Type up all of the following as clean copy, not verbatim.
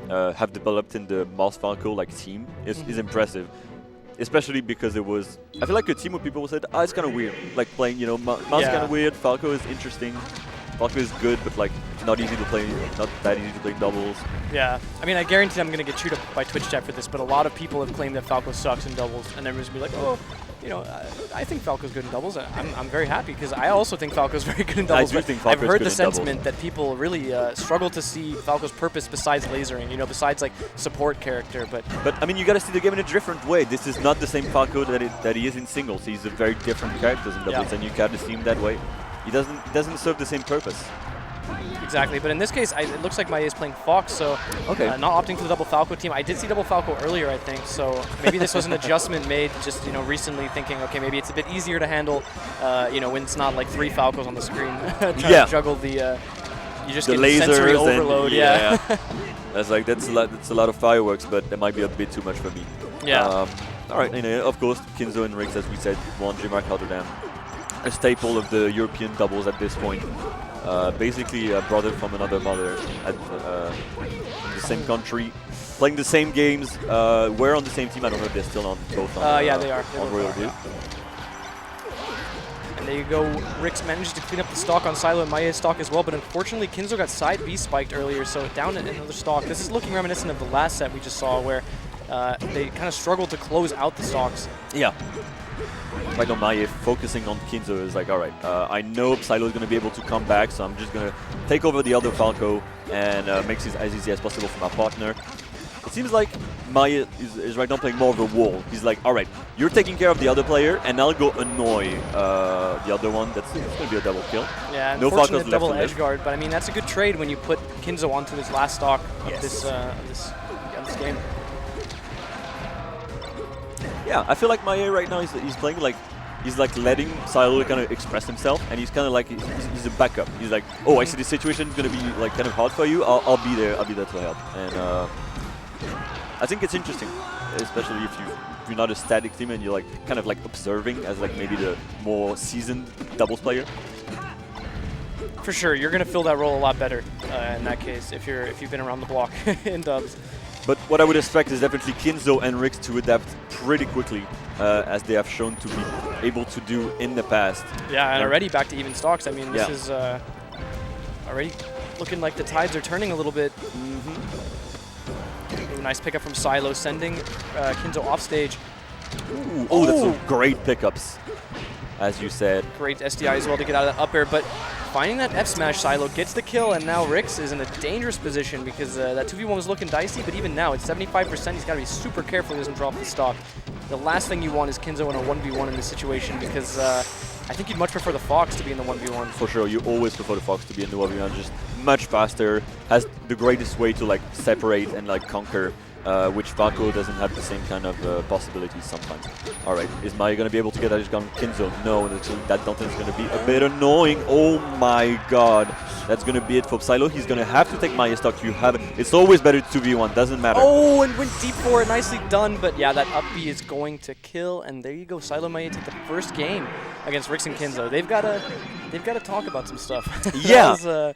have developed in the Mars Falco like team is impressive. Especially because it was, I feel like a team where people said, it's kind of weird. Like playing, you know, Mars kind of weird, Falco is interesting. Falco is good, but like not easy to play, not that easy to play doubles. Yeah, I mean, I guarantee I'm going to get chewed up by Twitch chat for this, but a lot of people have claimed that Falco sucks in doubles, and everyone's going to be like, oh, you know, I think Falco's good in doubles. I'm very happy because I also think Falco's very good in doubles. I do think Falco's I've heard good the in doubles. sentiment that people really struggle to see Falco's purpose besides lasering, you know, besides like support character. But I mean, you got to see the game in a different way. This is not the same Falco that he is in singles. He's a very different character in doubles, and you got to see him that way. He doesn't serve the same purpose. Exactly, but in this case, it looks like Mahie is playing Fox, so not opting for the double Falco team. I did see double Falco earlier, I think, so maybe this was an adjustment made just, you know, recently, thinking, okay, maybe it's a bit easier to handle, you know, when it's not like 3 Falcos on the screen trying to juggle the, you just the get lasers sensory overload. Yeah. That's like that's a lot of fireworks, but that might be a bit too much for me. Yeah. All right, and of course, Kinso and Rikzz, as we said, won J-Mark Rotterdam, a staple of the European doubles at this point. Basically a brother from another mother at the same country, playing the same games. We're on the same team. I don't know if they're still on both. Yeah, they are. On Royal Blue. And there you go. Rikzz manages to clean up the stock on Psylo and Mahie's stock as well, but unfortunately Kinso got side B spiked earlier, so down at another stock. This is looking reminiscent of the last set we just saw, where they kind of struggled to close out the stocks. Yeah. Right now, Mahie focusing on Kinso is like, all right, I know Psylo is going to be able to come back, so I'm just going to take over the other Falco and make it as easy as possible for my partner. It seems like Mahie is right now playing more of a wall. He's like, all right, you're taking care of the other player, and I'll go annoy the other one. It's going to be a double kill. Yeah, no unfortunate double edge guard, but I mean, that's a good trade when you put Kinso onto his last stock of this game. Yeah, I feel like Mahie right now he's playing like he's like letting Psylo kind of express himself, and he's kind of like he's a backup. He's like, oh, I see the situation is gonna be like kind of hard for you. I'll be there. I'll be there to help. And I think it's interesting, especially if you're not a static team and you're like kind of like observing as like maybe the more seasoned doubles player. For sure, you're gonna fill that role a lot better in that case if you've been around the block in dubs. But what I would expect is definitely Kinso and Rikzz to adapt pretty quickly, as they have shown to be able to do in the past. Yeah, and already back to even stocks. I mean, this is already looking like the tides are turning a little bit. Ooh, nice pickup from Psylo, sending Kinso off stage. Ooh, oh, that's some great pickups, as you said. Great SDI as well to get out of that up air, but finding that F smash, Psylo gets the kill, and now Rikzz is in a dangerous position because that 2v1 was looking dicey, but even now it's 75%. He's got to be super careful he doesn't drop the stock. The last thing you want is Kinso in a 1v1 in this situation because I think you'd much prefer the Fox to be in the 1v1. For sure, you always prefer the Fox to be in the 1v1, just much faster, has the greatest way to like separate and like conquer, which Falco doesn't have the same kind of possibilities sometimes. All right, is Mahie going to be able to get that gun Kinso? No, that Dante is going to be a bit annoying. Oh my god, that's going to be it for Psylo. He's going to have to take Mahie stock. You have it. It's always better to 2v1, doesn't matter. Oh, and went deep for it, nicely done. But yeah, that up B is going to kill, and there you go. Psylo Mahie take the first game against Rikzz and Kinso. They've got to talk about some stuff. Yeah.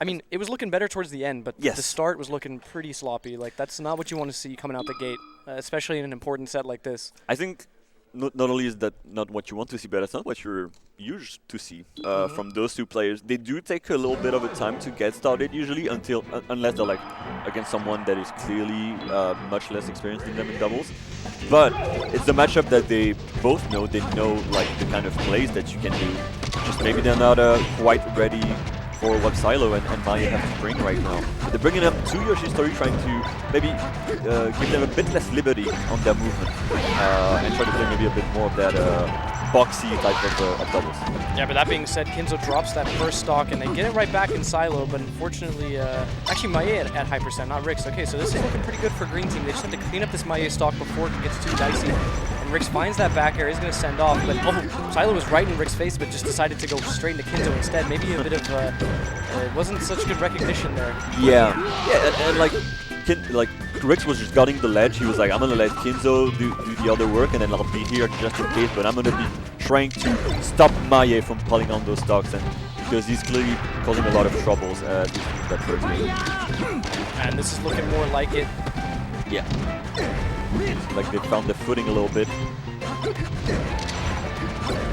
I mean, it was looking better towards the end, but the start was looking pretty sloppy. Like, that's not what you want to see coming out the gate, especially in an important set like this. I think not only is that not what you want to see, but it's not what you're used to see from those two players. They do take a little bit of a time to get started usually, unless they're like against someone that is clearly much less experienced than them in doubles. But it's the matchup that they both know. They know like the kind of plays that you can do. Just maybe they're not quite ready for what Psylo and Mahie have to bring right now. But they're bringing up to Yoshi's story, trying to maybe give them a bit less liberty on their movement and try to play maybe a bit more of that boxy type of doubles. Yeah, but that being said, Kinso drops that first stock and they get it right back in Psylo, but unfortunately, actually Mahie at high percent, not Rikzz. Okay, so this is looking pretty good for green team. They just have to clean up this Mahie stock before it gets too dicey. Rikzz finds that back air, he's going to send off, but Psylo was right in Rikz's face, but just decided to go straight into Kinso instead. Maybe a bit of, it wasn't such good recognition there. Yeah, and like Rikzz was just guarding the ledge. He was like, I'm going to let Kinso do the other work, and then I'll be here just in case, but I'm going to be trying to stop Mahie from pulling on those stocks, and because he's clearly causing a lot of troubles that first game. And this is looking more like it. Yeah. Like they found the footing a little bit.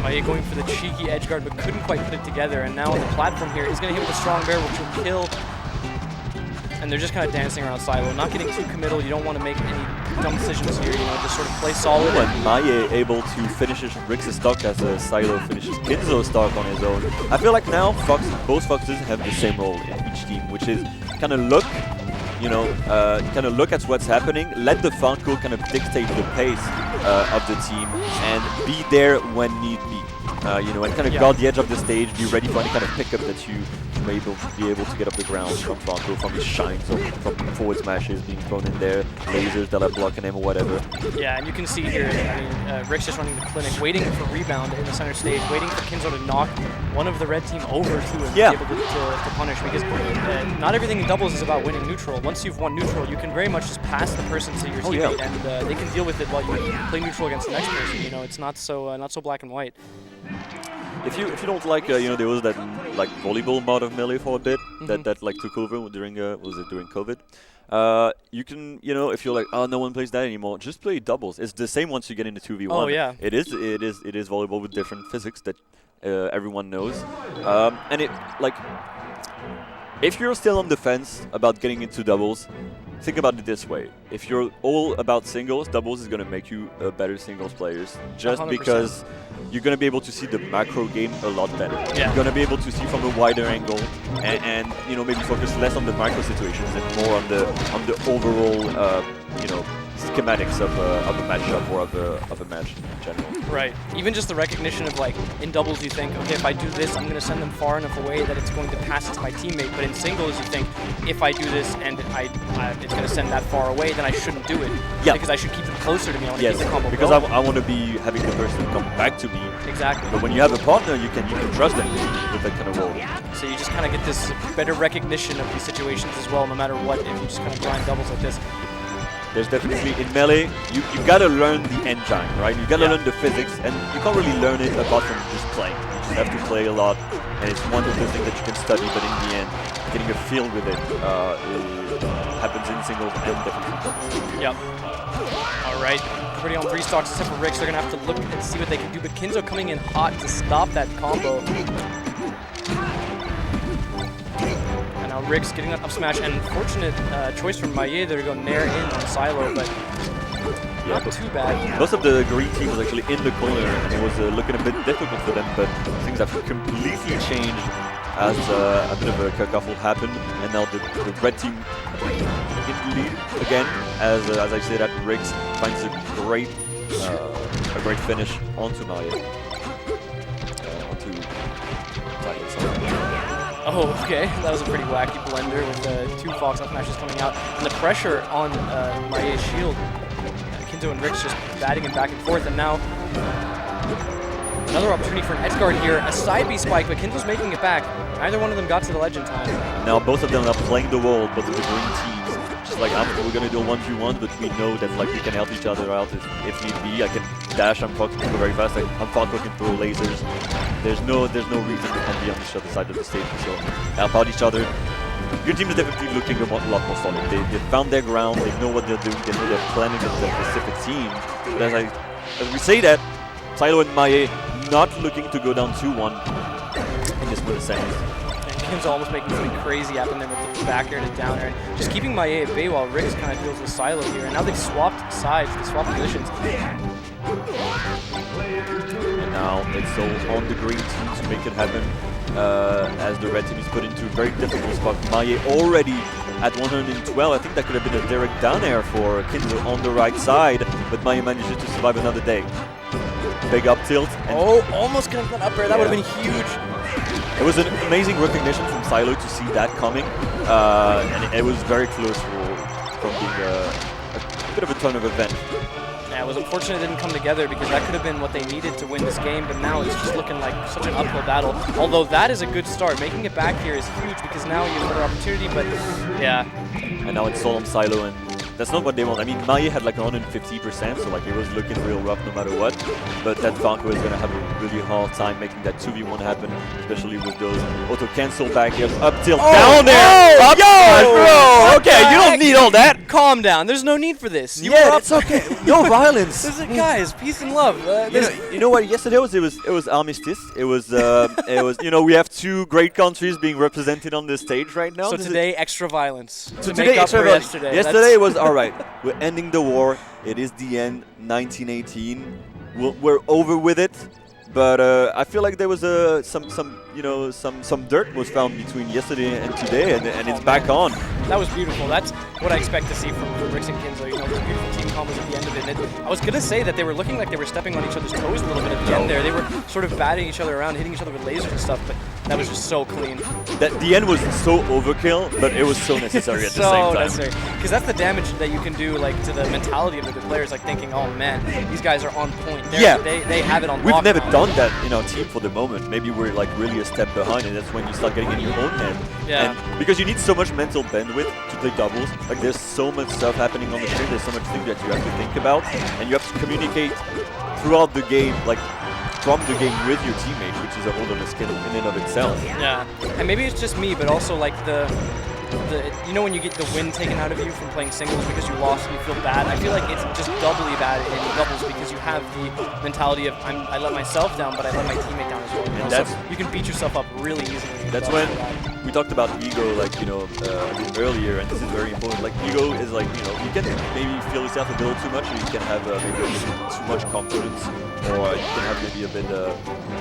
Mahie going for the cheeky edge guard, but couldn't quite put it together. And now on the platform here, he's going to hit with a strong bear, which will kill. And they're just kind of dancing around Psylo, not getting too committal. You don't want to make any dumb decisions here, you know, just sort of play solid. And Mahie able to finish Rikzz' stock as Psylo finishes Kinso's stock on his own. I feel like now both Foxes have the same role in each team, which is kind of look, you know, kind of look at what's happening, let the Falco kind of dictate the pace of the team, and be there when need be. You know, and kind of guard the edge of the stage, be ready for any kind of pickup that you may be able to get off the ground from Falco, from his shine, so from forward smashes being thrown in there, lasers that are blocking him or whatever. Yeah, and you can see here, I mean, Rikzz just running the clinic, waiting for rebound in the center stage, waiting for Kinso to knock one of the red team over to him, to be able to punish, because not everything in doubles is about winning neutral. Once you've won neutral, you can very much just pass the person to your teammate, and they can deal with it while you play neutral against the next person. You know, it's not so black and white. If you don't like, you know, there was that like volleyball mod of Melee for a bit that like took over during was it during COVID? You can, you know, if you're like, oh, no one plays that anymore, just play doubles. It's the same once you get into 2v1. Oh yeah. It is volleyball with different physics that everyone knows, and it like if you're still on the fence about getting into doubles, think about it this way. If you're all about singles, doubles is going to make you better singles players, just 100%. because you're going to be able to see the macro game a lot better. Yeah. You're going to be able to see from a wider angle, and you know, maybe focus less on the micro situations and more on the overall you know, schematics of a matchup or of a match in general. Right. Even just the recognition of, like, in doubles you think, okay, if I do this, I'm going to send them far enough away that it's going to pass it to my teammate. But in singles, you think, if I do this and it's going to send that far away, then I shouldn't do it. Yeah. Because I should keep them closer to me. I want to keep the combo because going. I want to be having the person come back to me. Exactly. But when you have a partner, you can trust them with that kind of role. So you just kind of get this better recognition of these situations as well, no matter what, if you just kind of grind doubles like this. There's definitely, in Melee, you gotta learn the engine, right? You gotta learn the physics, and you can't really learn it apart from just playing. You just have to play a lot, and it's one of the things that you can study, but in the end, getting a feel with it happens in singles and definitely doubles. Yep. All right, pretty on 3 stocks except for Rikzz. They're gonna have to look and see what they can do, but Kinso coming in hot to stop that combo. Now Rikzz getting that up smash, and fortunate choice from Mahie there to go nair in on Psylo, but not too bad. Most of the green team was actually in the corner, and it was looking a bit difficult for them, but things have completely changed as a bit of a kerfuffle happened, and now the red team in the lead again, as I said, that Rikzz finds a great finish onto Mahie. Oh, okay. That was a pretty wacky blender with 2 Fox up smashes coming out. And the pressure on Mahie's shield. Kinso and Rikzz just batting it back and forth. And now another opportunity for an edge guard here. A side B spike, but Kinso's making it back. Neither one of them got to the legend time. Now both of them are playing the wall, both of the green teams. Just like, we're going to do a 1v1, but we know that like we can help each other out if need be. I can dash, I'm Falco can go very fast, I'm Falco can throw lasers. There's no reason to come be on the other side of the stage, so help out each other. Your team is definitely looking a lot more solid. They found their ground, they know what they're doing, they know they're planning as a specific team. But as we say that, Psylo and Mahie not looking to go down 2-1 in this winner semis. Kinso almost making something crazy happen there with the back air to down air. Just keeping Mahie at bay while Rikzz kind of deals with Psylo here. And now they've swapped sides, they swapped positions. And now it's all on the green team to make it happen, as the red team is put into a very difficult spot. Mahie already at 112. I think that could have been a direct down air for Kinso on the right side, but Mahie manages to survive another day. Big up tilt. And almost connected that up air. That would have been huge. It was an amazing recognition from Psylo to see that coming, and it was very close from being a bit of a turn of event. Yeah, it was unfortunate it didn't come together because that could have been what they needed to win this game, but now it's just looking like such an uphill battle. Although that is a good start. Making it back here is huge because now you have another opportunity, but yeah. And now it's all on Psylo, and that's not what they want. I mean, Mahie had like 150%, so like it was looking real rough no matter what. But that Falco is going to have a really hard time making that 2v1 happen, especially with those auto cancel back airs, up tilt, down there, up smash, bro. Okay, you don't need all that. Calm down. There's no need for this. You Yeah, were up. it's okay. No violence. Guys, peace and love. You know what? Yesterday it was armistice. It was we have two great countries being represented on the stage right now. So today, extra violence. So to today, make up extra for violence. yesterday. Yesterday it was all right. We're ending the war. It is the end. 1918. We're over with it. But I feel like there was some dirt was found between yesterday and today, and it's back on. That was beautiful. That's what I expect to see from Rikzz and Kinso. You know, those beautiful team combos at the end of it. And I was gonna say that they were looking like they were stepping on each other's toes a little bit at the end there. They were sort of batting each other around, hitting each other with lasers and stuff. But that was just so clean. The end was so overkill, but it was so necessary at the same time. So necessary, because that's the damage that you can do, like to the mentality of the good players, like thinking, oh man, these guys are on point. They have it on. We've never now. done that in our team for the moment. Maybe we're like really a step behind, and that's when you start getting in your own head. Yeah. And because you need so much mental bandwidth to play doubles. Like there's so much stuff happening on the screen. There's so much things that you have to think about, and you have to communicate throughout the game, like from the game with your teammates, which is a whole other skill in and of itself. Yeah, and maybe it's just me, but also like you know when you get the win taken out of you from playing singles because you lost and you feel bad. I feel like it's just doubly bad in doubles because you have the mentality of I let myself down, but I let my teammate down as well. You know? So you can beat yourself up really easily. That's when we talked about ego, like a bit earlier, and this is very important. Like ego is like you can maybe feel yourself a little too much, or you can have maybe a little too much confidence, or you can have maybe a bit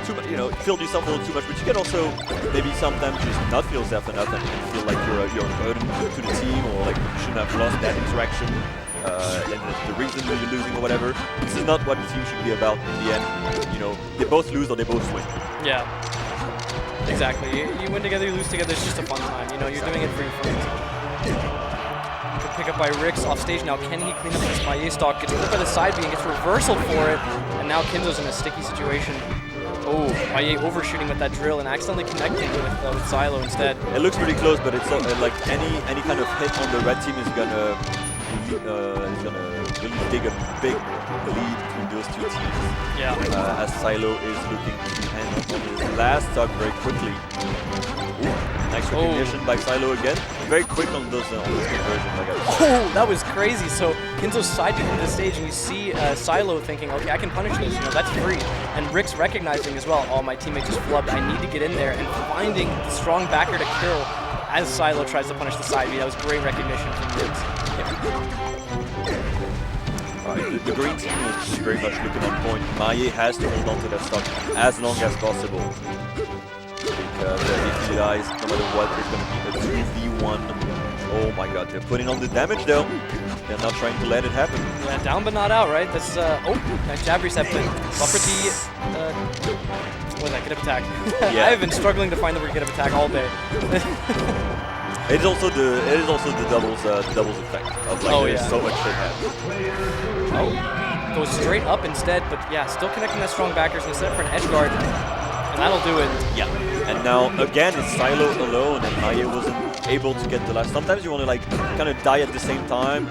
too much, feel yourself a little too much. But you can also maybe sometimes just not feel yourself enough and feel like you're a burden to the team, or like you shouldn't have lost that interaction. And the reason that you're losing or whatever. This is not what the team should be about in the end. They both lose or they both win. Yeah. Exactly. You win together, you lose together. It's just a fun time. You're doing it for your friends. Good pick up by Rikzz off stage now. Can he clean up this Mahie stock? Gets put by the side B and gets reversal for it. And now Kinso's in a sticky situation. Oh, Mahie overshooting with that drill and accidentally connecting with Psylo instead. It looks pretty close, but it's like any kind of hit on the red team is gonna really dig a big lead between those two teams. Yeah. As Psylo is looking to hand on his last stock very quickly. Ooh, nice recognition by Psylo again. Very quick on those conversions. Oh, that was crazy. So Kinso's side into the stage, and you see Psylo thinking, okay, I can punish this. That's free. And Rikzz recognizing as well, oh, my teammate just flubbed. I need to get in there, and finding the strong backer to kill as Psylo tries to punish the side B. That was great recognition from Rikzz. The green team is very much looking on point. Mahie has to hold on to that stock as long as possible. Because if he dies, no matter what, it's going to be a 2v1. Oh my god, they're putting on the damage though. They're not trying to let it happen. Yeah, down but not out, right? That's, nice jab reset, but buffer the, what was that, get up attack? Yeah. I've been struggling to find the word get up attack all day. It is also the doubles effect of like there's so much shit happening. Oh, goes straight up instead, but yeah, still connecting that strong backers and set up for an edge guard, and that'll do it. Yeah, and now again it's Psylo alone, and Mahie wasn't able to get the last. Sometimes you want to like kind of die at the same time.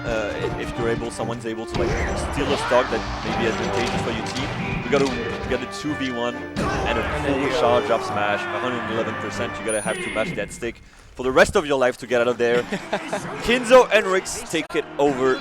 If you're able, someone's able to like steal a stock that may be advantageous for your team. You got a 2v1 and a full charge up smash, 111%. You gotta have to match that stick for the rest of your life to get out of there. Kinso and Rikzz take it over